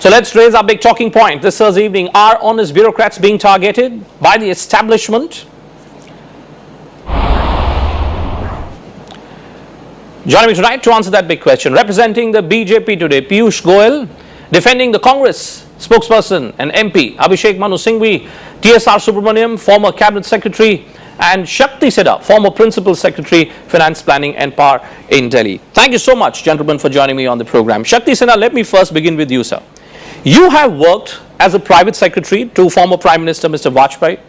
So let's raise our big talking point this Thursday evening. Are honest bureaucrats being targeted by the establishment? Joining me tonight to answer that big question, representing the BJP today, Piyush Goyal, defending the Congress spokesperson and MP Abhishek Manu Singhvi, TSR Subramaniam, former cabinet secretary, and Shakti Sinha, former principal secretary, finance planning and power in Delhi. Thank you so much, gentlemen, for joining me on the program. Shakti Sinha, let me first begin with you, sir. You have worked as a private secretary to former Prime Minister Mr. Vajpayee.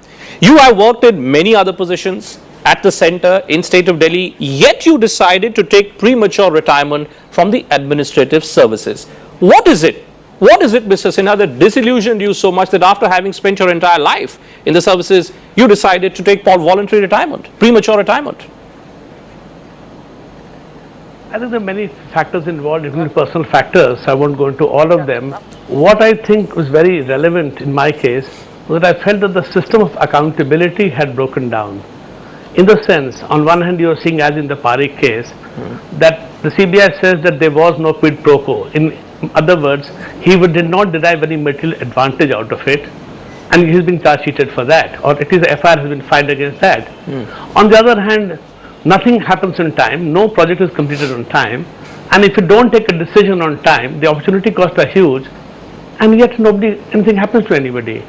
You have worked in many other positions at the centre in state of Delhi, yet you decided to take premature retirement from the administrative services. What is it? What is it, Mr. Sinha, that disillusioned you so much that after having spent your entire life in the services, you decided to take voluntary retirement, premature retirement? I think there are many factors involved, including personal factors. I won't go into all of them. What I think was very relevant in my case was that I felt that the system of accountability had broken down. In the sense, on one hand, you are seeing, as in the Parikh case, that the CBI says that there was no quid pro quo. In other words, he did not derive any material advantage out of it, and he is being charge sheeted for that, or at least the FIR has been filed against that. On the other hand, nothing happens in time, no project is completed on time, and if you don't take a decision on time, the opportunity costs are huge, and yet anything happens to anybody.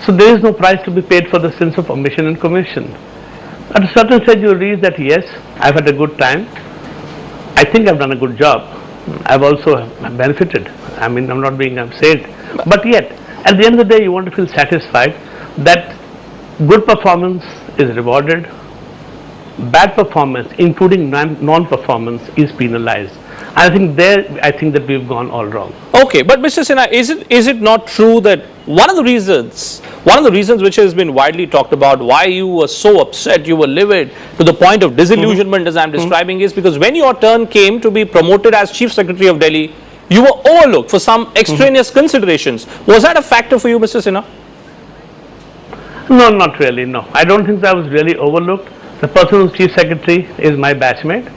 So there is no price to be paid for the sins of omission and commission. At a certain stage you realize that yes, I've had a good time, I think I've done a good job, I've also benefited, I mean I'm not being saved, but yet at the end of the day you want to feel satisfied that good performance is rewarded, bad performance including non-performance is penalized. I think that we've gone all wrong. Okay, but Mr. Sinha, is it not true that one of the reasons which has been widely talked about why you were so upset, you were livid to the point of disillusionment as I'm describing is because when your turn came to be promoted as Chief Secretary of Delhi, you were overlooked for some extraneous considerations. Was that a factor for you, Mr. Sinha? No, not really, no. I don't think that I was really overlooked. The person who's Chief Secretary is my batchmate,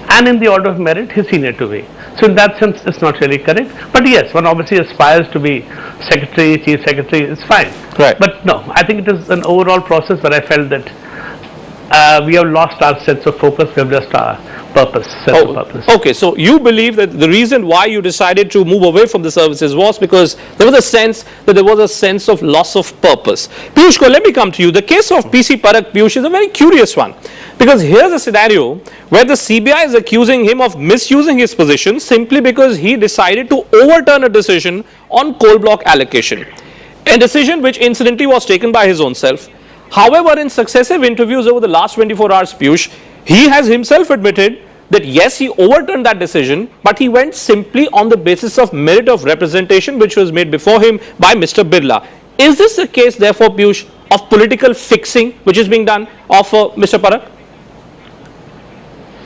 and in the order of merit, he's senior to me. So in that sense, it's not really correct. But yes, one obviously aspires to be Secretary, Chief Secretary, it's fine. Right. But no, I think it is an overall process where I felt that we have lost our sense of focus, we have lost our sense of purpose. Okay, so you believe that the reason why you decided to move away from the services was because there was a sense of loss of purpose. Piyush Goyal, let me come to you. The case of PC Parakh, Piyush, is a very curious one. Because here's a scenario where the CBI is accusing him of misusing his position simply because he decided to overturn a decision on coal block allocation. A decision which incidentally was taken by his own self. However, in successive interviews over the last 24 hours, Piyush, he has himself admitted that yes, he overturned that decision, but he went simply on the basis of merit of representation which was made before him by Mr. Birla. Is this a case, therefore, Piyush, of political fixing which is being done of Mr. Parakh?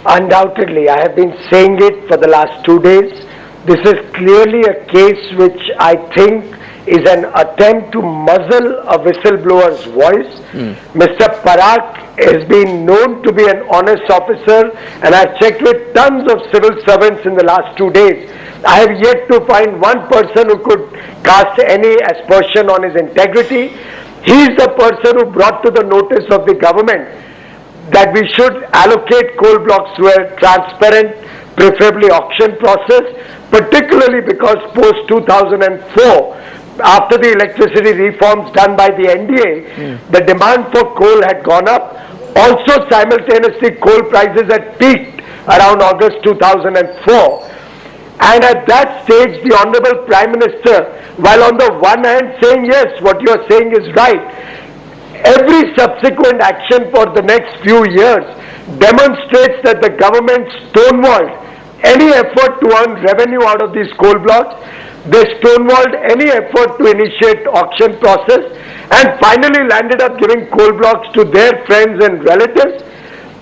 Undoubtedly, I have been saying it for the last 2 days. This is clearly a case which I think is an attempt to muzzle a whistleblower's voice. Mr. Parakh has been known to be an honest officer, and I've checked with tons of civil servants in the last 2 days. I have yet to find one person who could cast any aspersion on his integrity. He is the person who brought to the notice of the government that we should allocate coal blocks through a transparent, preferably auction process, particularly because post 2004, after the electricity reforms done by the NDA, the demand for coal had gone up. Also simultaneously, coal prices had peaked around August 2004. And at that stage, the Honorable Prime Minister, while on the one hand saying, yes, what you are saying is right, every subsequent action for the next few years demonstrates that the government stonewalled any effort to earn revenue out of these coal blocks. They stonewalled any effort to initiate auction process and finally landed up giving coal blocks to their friends and relatives.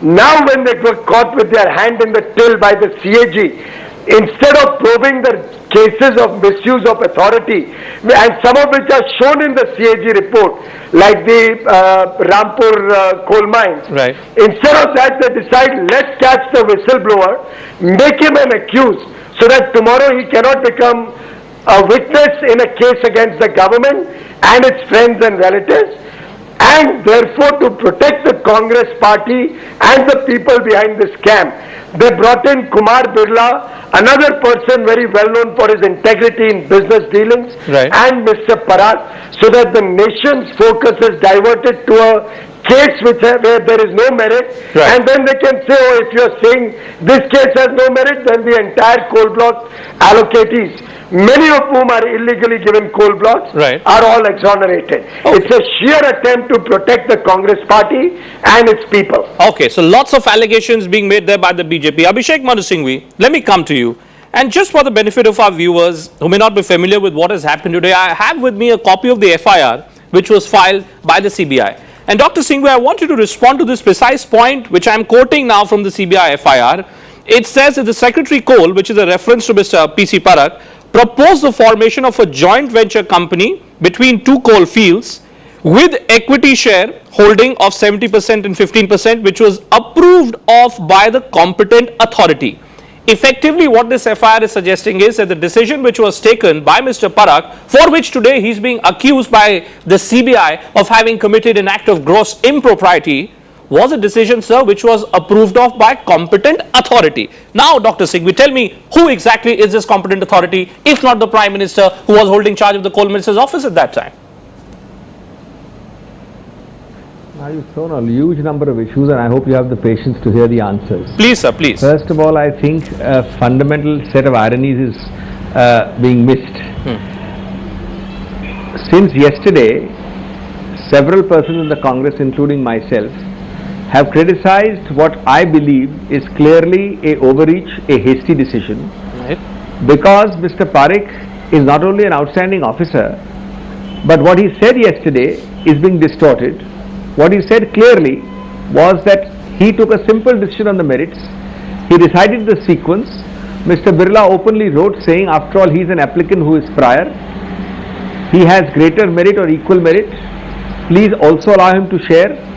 Now when they were caught with their hand in the till by the CAG, instead of probing the cases of misuse of authority, and some of which are shown in the CAG report, like the Rampur coal mines, right. Instead of that, they decide, let's catch the whistleblower, make him an accused, so that tomorrow he cannot become a witness in a case against the government and its friends and relatives, and therefore to protect the Congress party and the people behind this scam, they brought in Kumar Birla, another person very well known for his integrity in business dealings, and Mr. Parak, so that the nation's focus is diverted to a case where there is no merit, and then they can say, oh, if you're saying this case has no merit, then the entire coal block allocatees, many of whom are illegally given coal blocks, are all exonerated. It's a sheer attempt to protect the Congress party and its people. Okay, so lots of allegations being made there by the BJP. Abhishek Manu Singhvi, let me come to you. And just for the benefit of our viewers who may not be familiar with what has happened today, I have with me a copy of the FIR which was filed by the CBI. And Dr. Singhvi, I want you to respond to this precise point which I am quoting now from the CBI FIR. It says that the Secretary Coal, which is a reference to Mr. P.C. Parak, proposed the formation of a joint venture company between two coal fields with equity share holding of 70% and 15%, which was approved of by the competent authority. Effectively, what this FIR is suggesting is that the decision which was taken by Mr. Parak, for which today he is being accused by the CBI of having committed an act of gross impropriety, was a decision, sir, which was approved of by competent authority. Now, Dr. Singhvi, tell me, who exactly is this competent authority, if not the Prime Minister who was holding charge of the Coal Minister's office at that time? Now you've thrown a huge number of issues, and I hope you have the patience to hear the answers. Please, sir, please. First of all, I think a fundamental set of ironies is being missed. Since yesterday, several persons in the Congress, including myself, have criticized what I believe is clearly a overreach, a hasty decision, because Mr. Parekh is not only an outstanding officer, but what he said yesterday is being distorted. What he said clearly was that he took a simple decision on the merits. He decided the sequence. Mr. Birla openly wrote saying, after all, he is an applicant who is prior. He has greater merit or equal merit. Please also allow him to share.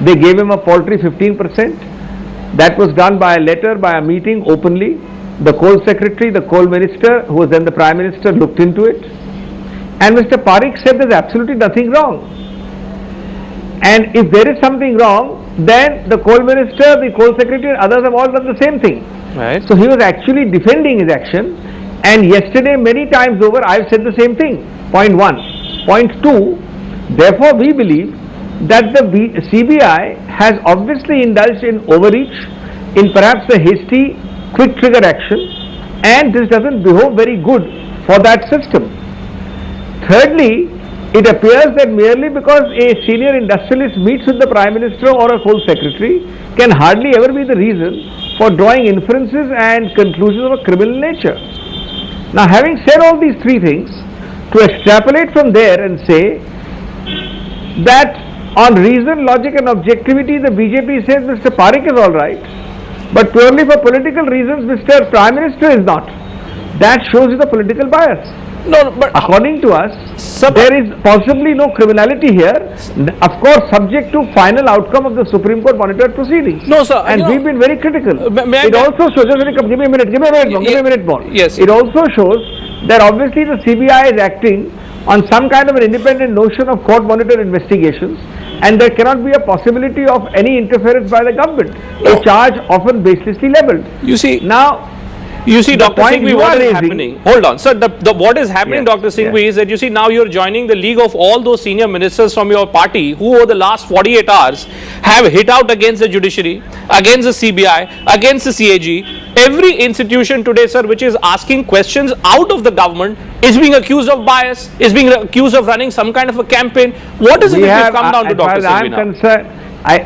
They gave him a paltry 15%. That was done by a letter, by a meeting openly. The coal secretary, the coal minister, who was then the Prime Minister, looked into it. And Mr. Parekh said there's absolutely nothing wrong. And if there is something wrong, then the coal minister, the coal secretary and others have all done the same thing. So he was actually defending his action, and yesterday many times over I've said the same thing. Point one. Point two, therefore we believe that the CBI has obviously indulged in overreach, in perhaps a hasty, quick trigger action, and this doesn't behove very good for that system. Thirdly, it appears that merely because a senior industrialist meets with the Prime Minister or a coal secretary can hardly ever be the reason for drawing inferences and conclusions of a criminal nature. Now, having said all these three things, to extrapolate from there and say that on reason, logic and objectivity, the BJP says Mr. Parekh is all right, but purely for political reasons Mr. Prime Minister is not. That shows you the political bias. No, but according to us, there is possibly no criminality here, of course subject to final outcome of the Supreme Court monitored proceedings. No, sir. And we've been very critical. It also shows, give me a minute more. Yes. It also shows that obviously the CBI is acting on some kind of an independent notion of court monitored investigations, and there cannot be a possibility of any interference by the government. No. A charge often baselessly leveled. You see, now, Dr. Singhvi, what is happening? Hold on, sir. What is happening, Dr. Singhvi, is that you see now you're joining the league of all those senior ministers from your party who over the last 48 hours have hit out against the judiciary, against the CBI, against the CAG. Every institution today, sir, which is asking questions out of the government is being accused of bias, is being accused of running some kind of a campaign. What is it that you've come down to, Dr. Singhvi, now?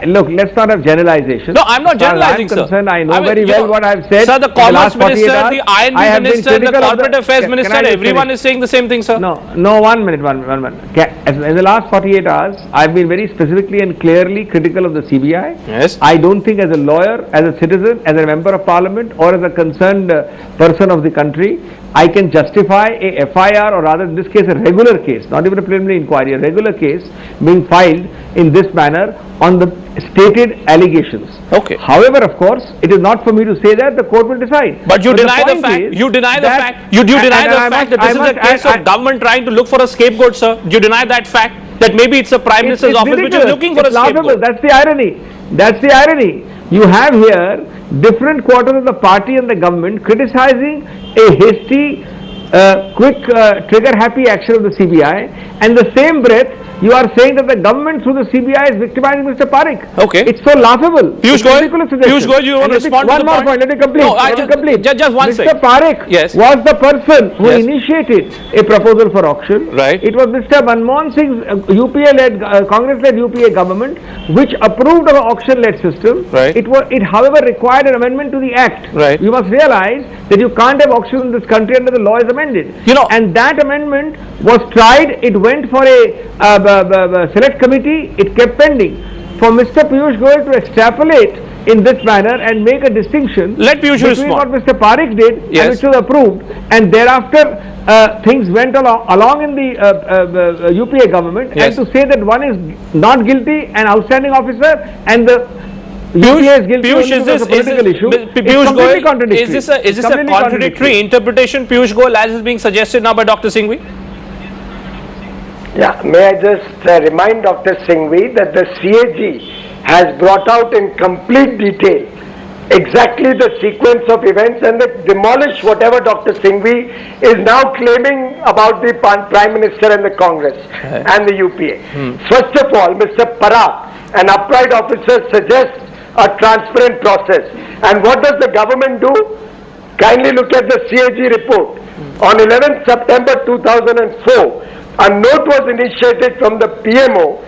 Look, let's not have generalization. No, I'm not generalizing, sir. I know very well what I've said. Sir, the Commerce Minister, the IBN Minister, the Corporate Affairs Minister, everyone is saying the same thing, sir. No, 1 minute. In the last 48 hours, I've been very specifically and clearly critical of the CBI. Yes. I don't think as a lawyer, as a citizen, as a member of parliament or as a concerned person of the country, I can justify a FIR, or rather in this case a regular case, not even a preliminary inquiry, a regular case being filed in this manner on the stated allegations. Okay. However, of course, it is not for me to say that, the court will decide. But you deny the point fact, is you deny the that- fact, you deny the I fact must- that this I is a must- case of government trying to look for a scapegoat, sir. Do you deny that fact? That maybe it's the Prime Minister's office which is ridiculous. looking for It's a laughable. scapegoat. That's the irony. That's the irony. You have here different quarters of the party and the government criticizing a hasty, quick, trigger-happy action of the CBI, and the same breath you are saying that the government through the CBI is victimizing Mr. Parekh. Okay. It's so laughable. Piyush It's Goyal, ridiculous suggestion. Piyush Goyal, you want to And respond to one the more point. Let me complete. No, Let me complete. just one Mr. second. Parekh Yes. was the person who Yes. initiated a proposal for auction. Right. It was Mr. Manmohan Singh's UPA-led, Congress-led UPA government which approved of an auction-led system. Right. It, however, required an amendment to the Act. Right. You must realize that you can't have auction in this country until the law is amended. You know- and that amendment was tried. It went for a select committee. It kept pending. For Mr. Piyush Goyal to extrapolate in this manner and make a distinction Let Piyush between respond. what Mr. Parekh did Yes. and which was approved, and thereafter things went along in the UPA government, Yes. and to say that one is not guilty, an outstanding officer, and the UPA is guilty Piyush, only is because this, of a political issue, Piyush it's completely Goyal, contradictory. is this a It's completely contradictory interpretation, Piyush Goyal, as is being suggested now by Dr. Singhvi? Yeah, may I just remind Dr. Singhvi that the CAG has brought out in complete detail exactly the sequence of events and they demolish whatever Dr. Singhvi is now claiming about the Prime Minister and the Congress and the UPA. First of all, Mr. Parakh, an upright officer, suggests a transparent process. And what does the government do? Kindly look at the CAG report. On 11th September 2004, a note was initiated from the PMO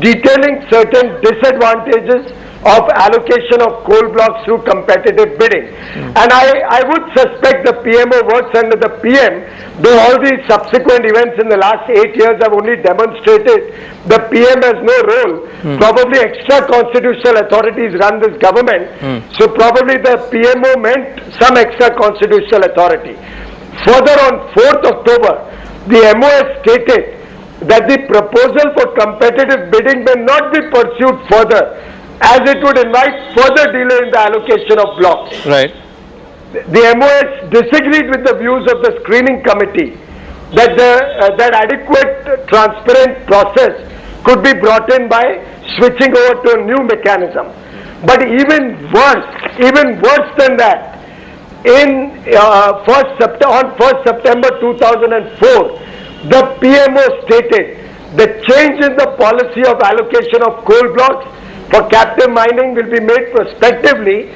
detailing certain disadvantages of allocation of coal blocks through competitive bidding. And I would suspect the PMO works under the PM, though all these subsequent events in the last 8 years have only demonstrated the PM has no role. Probably extra constitutional authorities run this government, so probably the PMO meant some extra constitutional authority. Further, on 4th October, the MOS stated that the proposal for competitive bidding may not be pursued further, as it would invite further delay in the allocation of blocks. Right. The MOS disagreed with the views of the screening committee that that adequate transparent process could be brought in by switching over to a new mechanism. But even worse than that, on 1st September 2004, the PMO stated the change in the policy of allocation of coal blocks for captive mining will be made prospectively.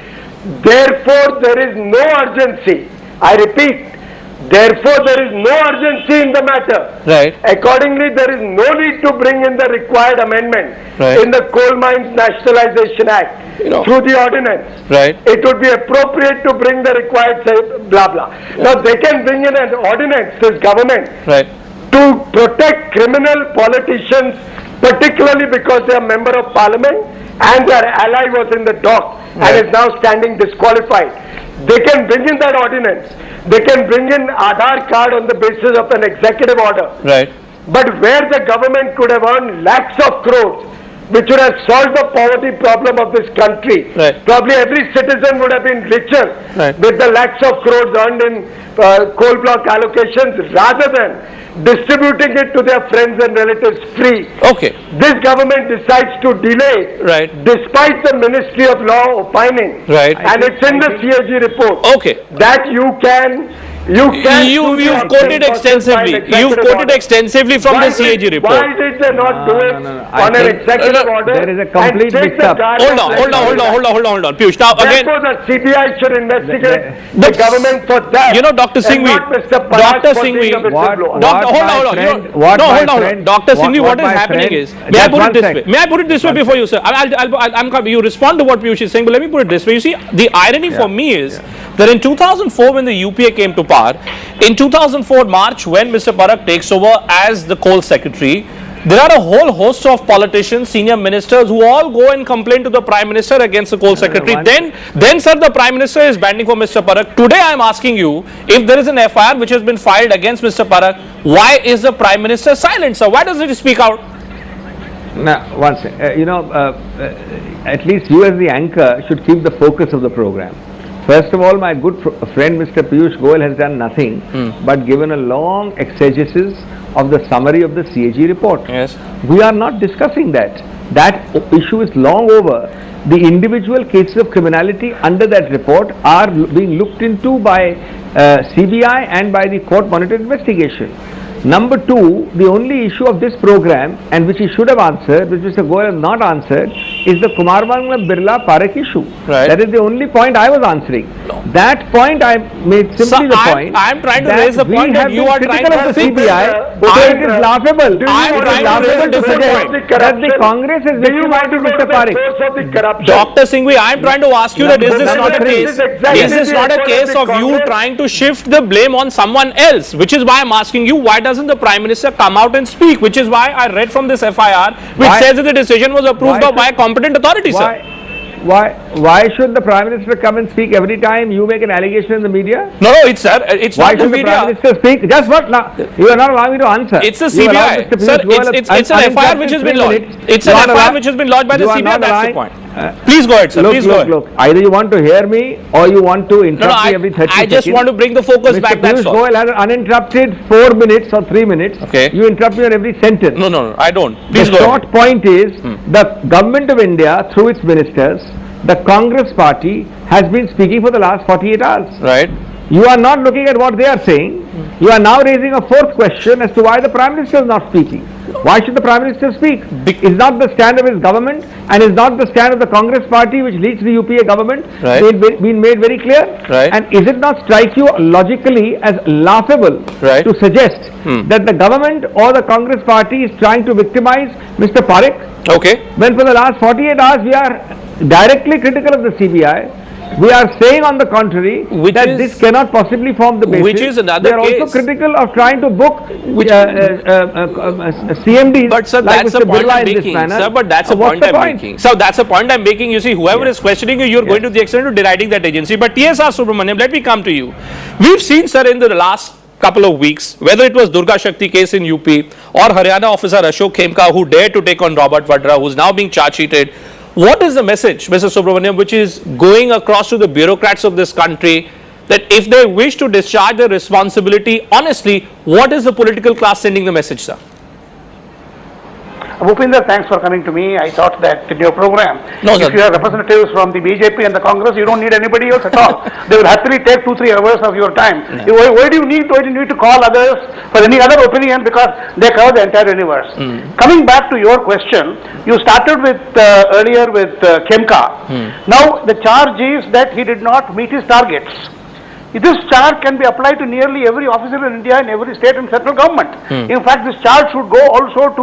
Therefore, there is no urgency. I repeat, therefore, there is no urgency in the matter. Right. Accordingly, there is no need to bring in the required amendment Right. in the Coal Mines Nationalization Act through the ordinance. Right. It would be appropriate to bring the required blah blah. Now they can bring in an ordinance, this government, Right. to protect criminal politicians, particularly because they are member of parliament and their ally was in the dock and is now standing disqualified. They can bring in that ordinance. They can bring in Aadhaar card on the basis of an executive order. Right. But where the government could have earned lakhs of crores, which would have solved the poverty problem of this country. Right. Probably every citizen would have been richer Right. with the lakhs of crores earned in coal block allocations rather than distributing it to their friends and relatives free. Okay. This government decides to delay Right. despite the Ministry of Law opining. Right. And it's in the CAG report. Okay. That you can You've quoted extensively. You've quoted extensively from the CAG report. Why did they not do it I on an think executive order? there is a complete and take mix-up. the charge Hold of on, Piyush. Now again, Therefore, the CBI should investigate the government for that. you know, Dr. and Singhvi, not Mr. Parakh Dr. for being Singhvi, a whistleblower. Hold on. Dr. Singhvi, what is happening is, may I put it this way? May I put it this way before you, sir? You respond to what Piyush is saying, but let me put it this way. You see, the irony for me is that in 2004, when the UPA came to power, in 2004 March, when Mr. Parakh takes over as the coal secretary, There are a whole host of politicians, senior ministers who all go and complain to the Prime Minister against the Coal Secretary. Then, sir, the Prime Minister is banding for Mr. Parak. Today, I am asking you, if there is an FIR which has been filed against Mr. Parak, why is the Prime Minister silent, sir? Why doesn't he speak out? Now, once, at least you as the anchor should keep the focus of the program. First of all, my good friend Mr. Piyush Goyal has done nothing but given a long exegesis of the summary of the CAG report. Yes. We are not discussing that. That issue is long over. The individual cases of criminality under that report are being looked into by CBI and by the court monitored investigation. Number two, the only issue of this program, and which he should have answered, which Mr. Goyal has not answered, is the Kumarmangalam Birla Parak issue. Right. That is the only point I was answering. No. That point I made simply the point. I am trying to raise the point that you are trying to of the CBI, because it is laughable. I am trying to raise a different point. That the Congress is victimizing Mr. Parak. Dr. Singhvi, I am trying to ask you that is this not a case? Is this not a case of you trying to shift the blame on someone else? Which is why I am asking you, why doesn't the Prime Minister come out and speak? Which is why I read from this FIR, which says that the decision was approved by a competent authority, sir. Why should the Prime Minister come and speak every time you make an allegation in the media? No, it's Why not the should the media. Prime Minister speak? Just what now? You are not allowing me to answer. It's the You allow CBI. Mr. Sir, Piyush Goyal it's an FIR which has been lodged. It's an FIR which has been lodged by the CBI. That's the point. Please go ahead, sir. Please go ahead. Look, either you want to hear me or you want to interrupt me every 30 seconds. I just want to bring the focus back. Mr. That's Piyush all. Goyal has an uninterrupted 4 minutes or 3 minutes. Okay. You interrupt me on every sentence. No, I don't. Please The go short ahead. point is the government of India, through its ministers, the Congress party, has been speaking for the last 48 hours. Right. You are not looking at what they are saying. You are now raising a fourth question as to why the Prime Minister is not speaking. Why should the Prime Minister speak? Is not the stand of his government and is not the stand of the Congress party which leads the UPA government been made very clear? Right. And is it not strike you logically as laughable to suggest that the government or the Congress party is trying to victimize Mr. Parak? Okay. When for the last 48 hours we are directly critical of the CBI, we are saying on the contrary that this cannot possibly form the basis. Which is another case. We are also critical of trying to book CMDs. But sir, like that's Mr. the point Birla I'm in this making. manner. Sir, but that's a point I'm making. So that's a point I'm making. You see, whoever is questioning you, you're going to the extent of deriding that agency. But TSR Subramaniam, let me come to you. We've seen, sir, in the last couple of weeks, whether it was Durga Shakti case in UP or Haryana officer Ashok Khemka, who dared to take on Robert Vadra, who's now being charge sheeted. What is the message, Mr. Subramaniam, which is going across to the bureaucrats of this country, that if they wish to discharge their responsibility honestly, what is the political class sending the message, sir? Bhupinder, thanks for coming to me. I thought that in your program, if you have representatives from the BJP and the Congress, you don't need anybody else at all. They will happily take 2-3 hours of your time. Why do you need to call others for any other opinion, because they cover the entire universe? Coming back to your question, you started with earlier with Khemka. Now the charge is that he did not meet his targets. This charge can be applied to nearly every officer in India in every state and central government. In fact, this charge should go also to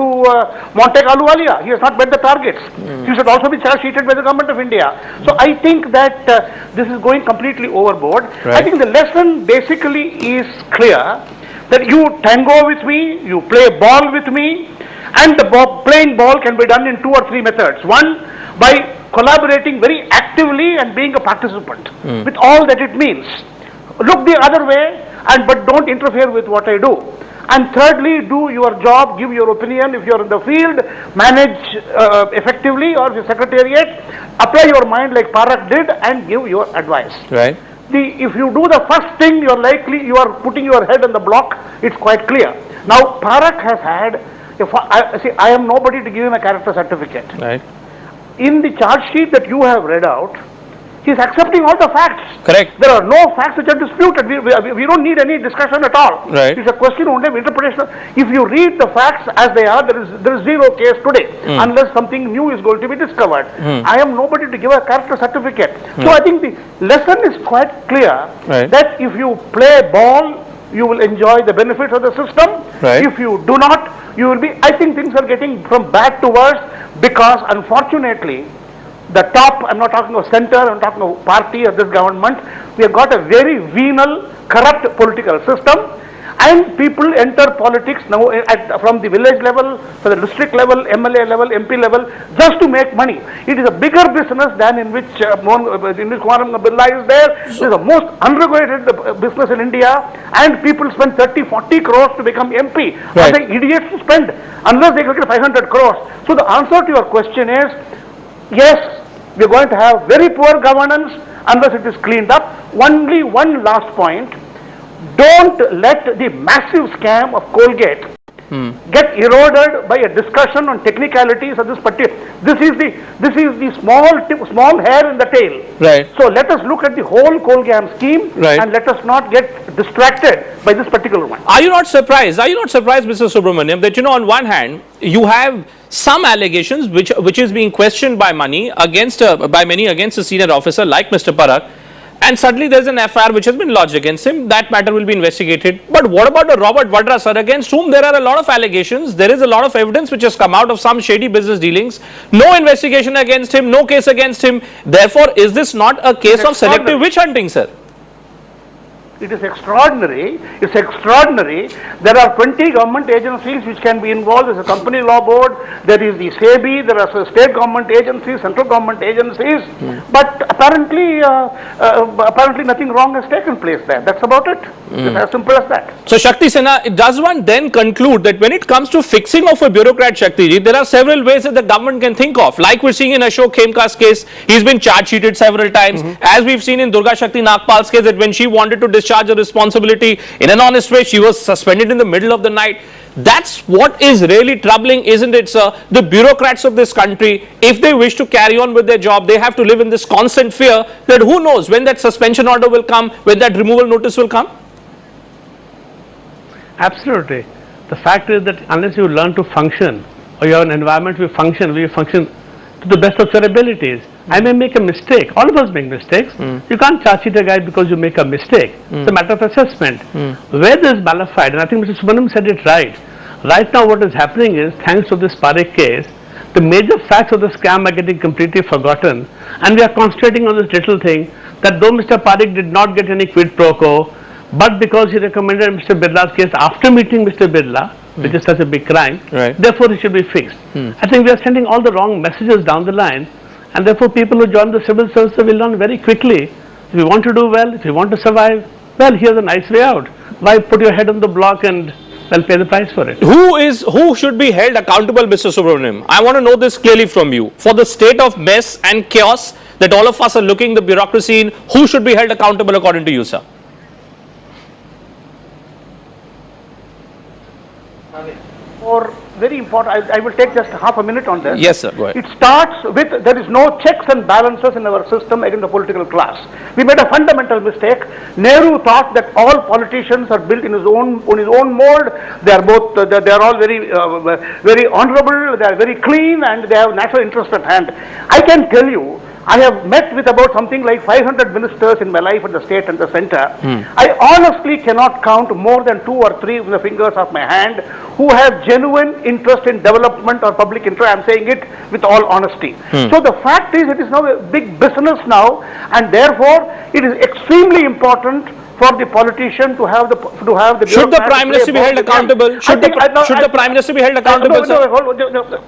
Montek Ahluwalia. He has not met the targets. He should also be charge sheeted by the government of India. So I think that this is going completely overboard. I think the lesson basically is clear, that you tango with me, you play ball with me, and the playing ball can be done in 2 or 3 methods. One, by collaborating very actively and being a participant with all that it means. Look the other way, but don't interfere with what I do. And thirdly, do your job, give your opinion. If you're in the field, manage effectively, or if you're secretariat, apply your mind like Parak did and give your advice. Right. If you do the first thing, you are putting your head on the block. It's quite clear. Now, Parak has had, I am nobody to give him a character certificate. Right. In the charge sheet that you have read out, he is accepting all the facts. Correct. There are no facts which are disputed. We don't need any discussion at all. Right. It's a question only of interpretation. If you read the facts as they are, there is zero case today, unless something new is going to be discovered. I am nobody to give a character certificate. So I think the lesson is quite clear, that if you play ball, you will enjoy the benefits of the system. If you do not, you will be. I think things are getting from bad to worse, because unfortunately, the top, I'm not talking of center, I'm talking of party or this government, we have got a very venal, corrupt political system, and people enter politics now from the village level, from the district level, MLA level, MP level, just to make money. It is a bigger business than in which Kumaram Birla is there. It is the most unregulated business in India, and people spend 30-40 crores to become MP. Right. Are they idiots to spend unless they get 500 crores? So the answer to your question is, yes, we are going to have very poor governance unless it is cleaned up. Only one last point. Don't let the massive scam of Colgate get eroded by a discussion on technicalities of this particular. This is the small hair in the tail. Right. So let us look at the whole Colgate scheme, right, and let us not get distracted by this particular one. Are you not surprised? Are you not surprised, Mr. Subramaniam, that on one hand you have some allegations which is being questioned by many against a senior officer like Mr. Parak, and suddenly there is an FIR which has been lodged against him. That matter will be investigated. But what about the Robert Vadra sir, against whom there are a lot of allegations? There is a lot of evidence which has come out of some shady business dealings. No investigation against him, no case against him. Therefore, is this not a case of selective witch hunting, sir? It is extraordinary. It's extraordinary. There are 20 government agencies which can be involved. There's a company law board. There is the SEBI. There are state government agencies, central government agencies. But apparently nothing wrong has taken place there. That's about it. It's as simple as that. So, Shakti Sinha, does one then conclude that when it comes to fixing of a bureaucrat, Shakti ji, there are several ways that the government can think of? Like we're seeing in Ashok Khemka's case, he's been charge sheeted several times. As we've seen in Durga Shakti Nagpal's case, that when she wanted to discharge a responsibility in an honest way, she was suspended in the middle of the night. That's what is really troubling, isn't it, sir? The bureaucrats of this country, if they wish to carry on with their job, they have to live in this constant fear that who knows when that suspension order will come, when that removal notice will come. Absolutely. The fact is that unless you learn to function, or you have an environment where you function to the best of your abilities. I may make a mistake. All of us make mistakes. You can't charge it a guy because you make a mistake. It's a matter of assessment. Where there is malafide, and I think Mr. Subramaniam said it right. Right now what is happening is, thanks to this Parekh case, the major facts of the scam are getting completely forgotten, and we are concentrating on this little thing that though Mr. Parekh did not get any quid pro quo, but because he recommended Mr. Birla's case after meeting Mr. Birla, which is such a big crime, therefore it should be fixed. I think we are sending all the wrong messages down the line, and therefore people who join the civil service will learn very quickly. If you want to do well, if you want to survive, well, here's a nice way out. Why put your head on the block and pay the price for it? Who should be held accountable, Mr. Subramaniam? I want to know this clearly from you. For the state of mess and chaos that all of us are looking the bureaucracy in, who should be held accountable according to you, sir? Or very important, I will take just half a minute on this. Yes, sir, go ahead. It starts with there is no checks and balances in our system against the political class. We made a fundamental mistake. Nehru thought that all politicians are built in his own mold. They are both, they are all very honorable, they are very clean, and they have national interest at hand. I can tell you, I have met with about something like 500 ministers in my life at the state and the center. I honestly cannot count more than 2 or 3 with the fingers of my hand who have genuine interest in development or public interest. I am saying it with all honesty. So the fact is, it is now a big business now, and therefore it is extremely important for the politician to have the should the Prime Minister be held accountable? Should the Prime Minister be held accountable, sir?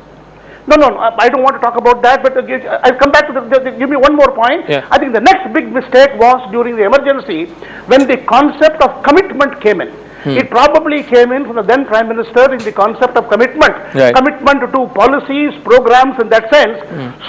No, I don't want to talk about that, but I'll come back to give me one more point. I think the next big mistake was during the emergency when the concept of commitment came in. It probably came in from the then Prime Minister in the concept of commitment. Commitment to policies, programs in that sense,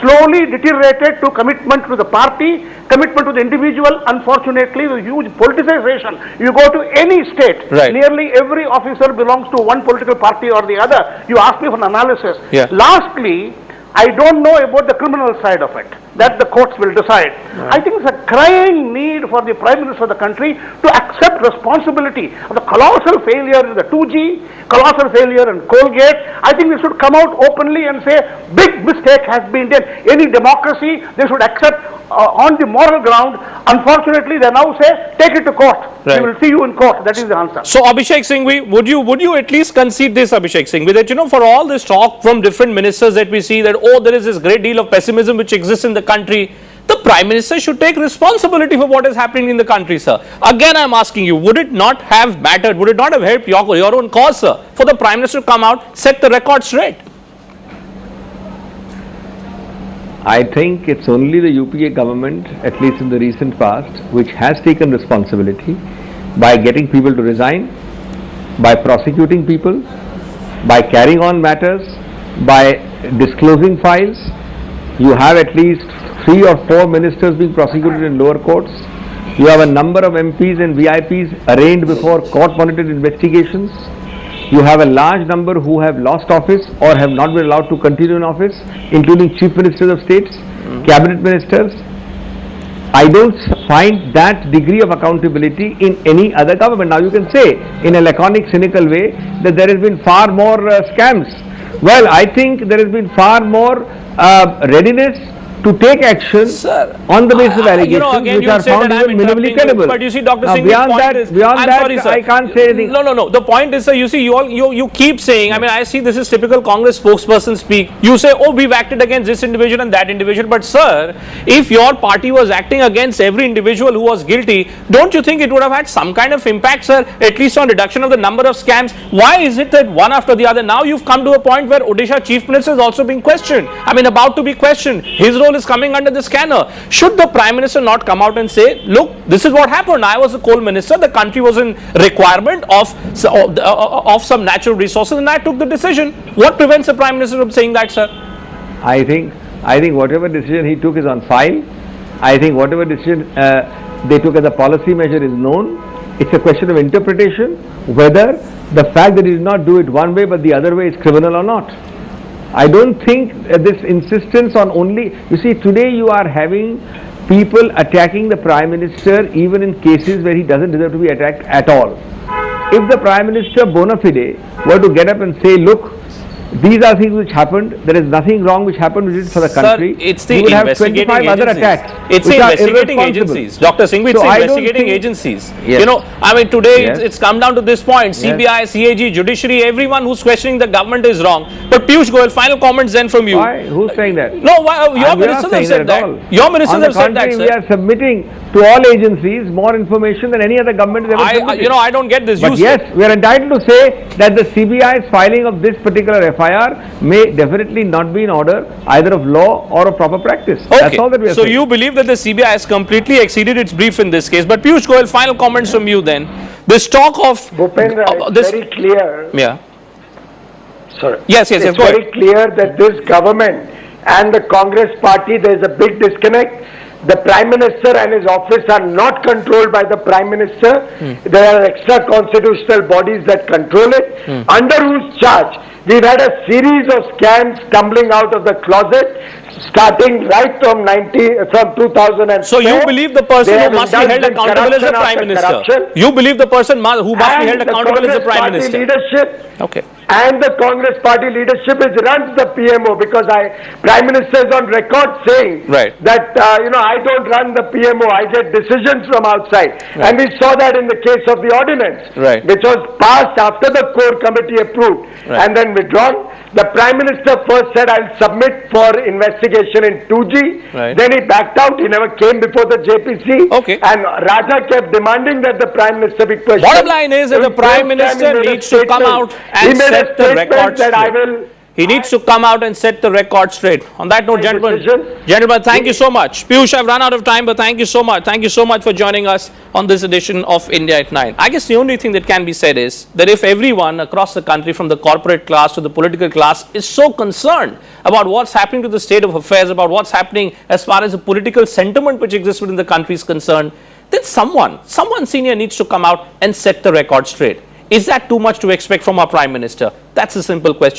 slowly deteriorated to commitment to the party, commitment to the individual. Unfortunately, the huge politicization. You go to any state, nearly every officer belongs to one political party or the other. You ask me for an analysis. Lastly, I don't know about the criminal side of it. That the courts will decide. I think it's a crying need for the Prime Minister of the country to accept responsibility of the colossal failure in the 2G, colossal failure in Colgate. I think they should come out openly and say, big mistake has been done. Any democracy, they should accept on the moral ground. Unfortunately, they now say, take it to court. We will see you in court. That is the answer. So, Abhishek Singhvi, would you at least concede this, Abhishek Singhvi, that, for all this talk from different ministers that we see that, there is this great deal of pessimism which exists in the country, the Prime Minister should take responsibility for what is happening in the country, sir. Again, I'm asking you, would it not have mattered, would it not have helped your own cause, sir, for the Prime Minister to come out, set the record straight? I think it's only the UPA government, at least in the recent past, which has taken responsibility by getting people to resign, by prosecuting people, by carrying on matters, by disclosing files. You have at least 3 or 4 ministers being prosecuted in lower courts. You have a number of MPs and VIPs arraigned before court-monitored investigations. You have a large number who have lost office or have not been allowed to continue in office, including chief ministers of states, cabinet ministers. I don't find that degree of accountability in any other government. Now you can say in a laconic, cynical way that there has been far more scams. Well, I think there has been far more readiness to take action, sir, on the basis of allegations which are found even minimally credible. But you see, Dr. Now, Singh, beyond that, sorry, sir. I can't say anything. No. The point is, sir, you see, you keep saying, I mean, I see this is typical Congress spokesperson speak. You say, oh, we've acted against this individual and that individual. But, sir, if your party was acting against every individual who was guilty, don't you think it would have had some kind of impact, sir, at least on reduction of the number of scams? Why is it that one after the other, now you've come to a point where Odisha Chief Minister is also being questioned? I mean, about to be questioned. His role is coming under the scanner. Should the Prime Minister not come out and say, look, this is what happened. I was a coal minister. The country was in requirement of some natural resources and I took the decision. What prevents the Prime Minister from saying that, sir? I think whatever decision he took is on file. I think whatever decision they took as a policy measure is known. It's a question of interpretation whether the fact that he did not do it one way but the other way is criminal or not. I don't think this insistence on only, you see, today you are having people attacking the Prime Minister even in cases where he doesn't deserve to be attacked at all. If the Prime Minister bona fide were to get up and say, look, these are things which happened, there is nothing wrong which happened which is for the country. Sir, it's the investigating agencies. It's the investigating agencies. Dr. Singh, it's the investigating agencies. Yes. You know, I mean, today yes, it's come down to this point. CBI, CAG, judiciary, everyone who's questioning the government is wrong. But Piyush Goyal, final comments then from you. Why? Who's saying that? No, your ministers have said that. Your ministers have said that, sir. We are submitting to all agencies more information than any other government has ever submitted. You know, I don't get this. But yes, we are entitled to say that the CBI's filing of this particular FIR may definitely not be in order either of law or of proper practice. Okay. That's all that we are saying. So you believe that the CBI has completely exceeded its brief in this case. But Piyush Goyal, final comments from you then. This talk of Bhupendra, it's very clear. Yeah. Sorry. Yes. It's very clear that this government and the Congress party, there is a big disconnect. The Prime Minister and his office are not controlled by the Prime Minister. There are extra constitutional bodies that control it, under whose charge we've had a series of scams tumbling out of the closet, starting right from 2004. So you believe the person who must be held accountable is the Prime Minister? You believe the person who must be held accountable is the Prime Minister? Leadership, okay. And the Congress party leadership runs the PMO, because Prime Minister is on record saying that I don't run the PMO, I get decisions from outside. And we saw that in the case of the ordinance, which was passed after the core committee approved and then withdrawn. The Prime Minister first said, I'll submit for investigation in 2G. Then he backed out. He never came before the JPC. And Raja kept demanding that the Prime Minister be questioned. Bottom line is that the Prime Minister needs to come out and set the record straight. He needs to come out and set the record straight. On that note, gentlemen, thank you so much. Piyush, I've run out of time, but thank you so much. Thank you so much for joining us on this edition of India at 9. I guess the only thing that can be said is that if everyone across the country, from the corporate class to the political class, is so concerned about what's happening to the state of affairs, about what's happening as far as the political sentiment which exists within the country is concerned, then someone senior needs to come out and set the record straight. Is that too much to expect from our Prime Minister? That's a simple question.